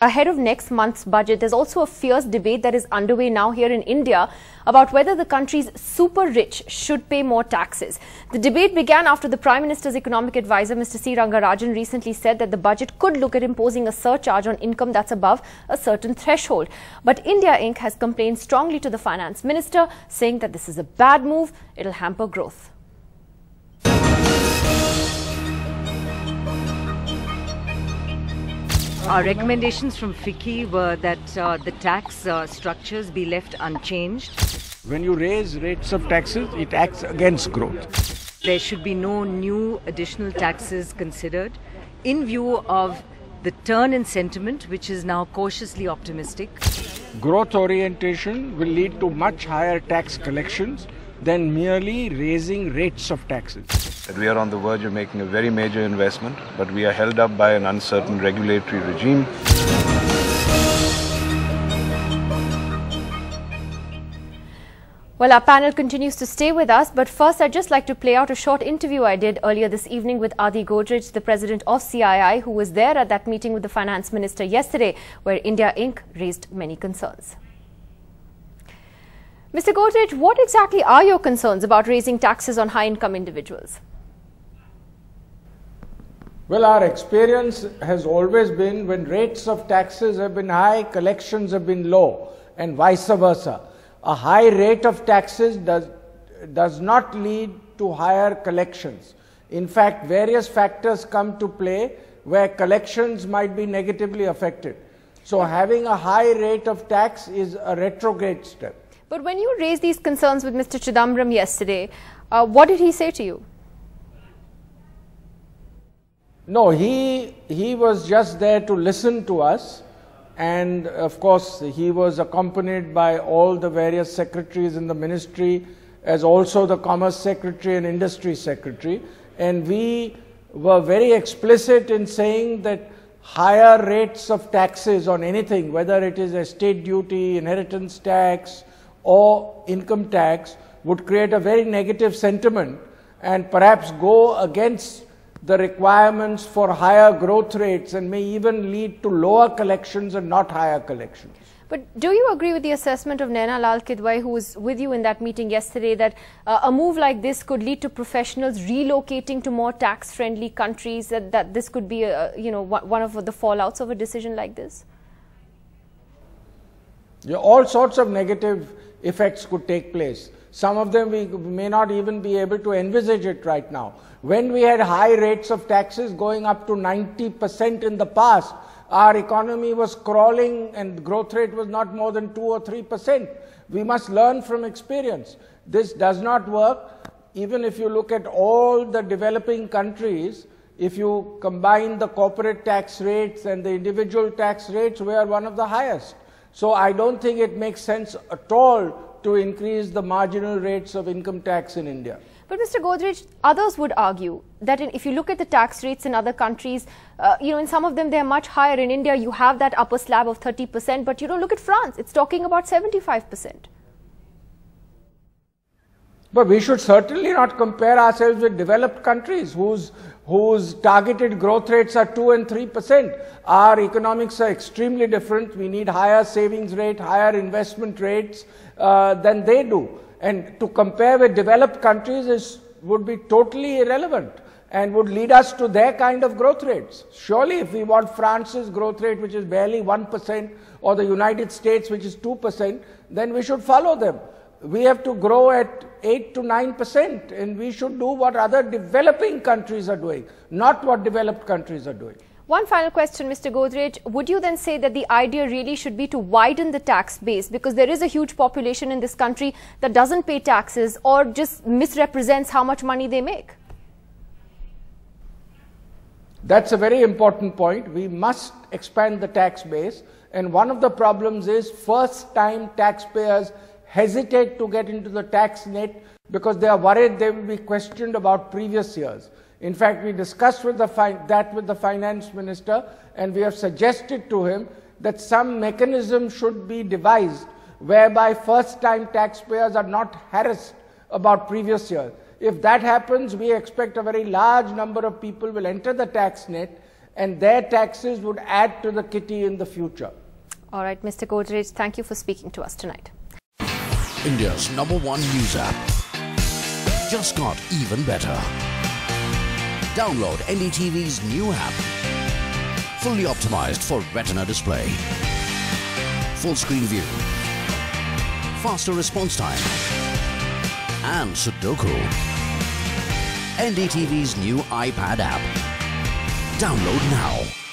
Ahead of next month's budget, there's also a fierce debate that is underway now here in India about whether the country's super rich should pay more taxes. The debate began after the Prime Minister's economic advisor, Mr. C. Rangarajan, recently said that the budget could look at imposing a surcharge on income that's above a certain threshold. But India Inc. has complained strongly to the Finance Minister, saying that this is a bad move, it'll hamper growth. Our recommendations from FICCI were that the tax structures be left unchanged. When you raise rates of taxes, it acts against growth. There should be no new additional taxes considered in view of the turn in sentiment, which is now cautiously optimistic. Growth orientation will lead to much higher tax collections than merely raising rates of taxes. We are on the verge of making a very major investment, but we are held up by an uncertain regulatory regime. Well, our panel continues to stay with us, but first I'd just like to play out a short interview I did earlier this evening with Adi Godrej, the president of CII, who was there at that meeting with the finance minister yesterday, where India Inc. raised many concerns. Mr. Godrej, what exactly are your concerns about raising taxes on high-income individuals? Well, our experience has always been when rates of taxes have been high, collections have been low, and vice versa. A high rate of taxes does not lead to higher collections. In fact, various factors come to play where collections might be negatively affected. So having a high rate of tax is a retrograde step. But when you raised these concerns with Mr. Chidambaram yesterday, what did he say to you? No, he was just there to listen to us, and of course he was accompanied by all the various secretaries in the ministry, as also the Commerce Secretary and Industry Secretary, and we were very explicit in saying that higher rates of taxes on anything, whether it is estate duty, inheritance tax or income tax, would create a very negative sentiment and perhaps go against the requirements for higher growth rates and may even lead to lower collections and not higher collections. But do you agree with the assessment of Naina Lal Kidwai, who was with you in that meeting yesterday, that a move like this could lead to professionals relocating to more tax-friendly countries, that this could be one of the fallouts of a decision like this? Yeah, all sorts of negative effects could take place. Some of them we may not even be able to envisage it right now. When we had high rates of taxes going up to 90% in the past, our economy was crawling and growth rate was not more than 2 or 3%. We must learn from experience. This does not work. Even if you look at all the developing countries, if you combine the corporate tax rates and the individual tax rates, we are one of the highest. So I don't think it makes sense at all to increase the marginal rates of income tax in India. But Mr. Godrej, others would argue that if you look at the tax rates in other countries, in some of them they are much higher. In India, you have that upper slab of 30%, but you don't look at France, it's talking about 75%. But we should certainly not compare ourselves with developed countries whose targeted growth rates are 2 and 3%. Our economics are extremely different. We need higher savings rate, higher investment rates than they do. And to compare with developed countries would be totally irrelevant and would lead us to their kind of growth rates. Surely if we want France's growth rate, which is barely 1%, or the United States, which is 2%, then we should follow them. We have to grow at 8 to 9%, and we should do what other developing countries are doing, not what developed countries are doing. One final question, Mr. Godrej. Would you then say that the idea really should be to widen the tax base, because there is a huge population in this country that doesn't pay taxes or just misrepresents how much money they make? That's a very important point. We must expand the tax base, and one of the problems is first-time taxpayers hesitate to get into the tax net because they are worried they will be questioned about previous years. In fact, we discussed with the finance minister, and we have suggested to him that some mechanism should be devised whereby first-time taxpayers are not harassed about previous years. If that happens, we expect a very large number of people will enter the tax net and their taxes would add to the kitty in the future. All right, Mr. Godrej, thank you for speaking to us tonight. India's #1 news app just got even better. Download NDTV's new app. Fully optimized for retina display. Full screen view. Faster response time. And Sudoku. NDTV's new iPad app. Download now.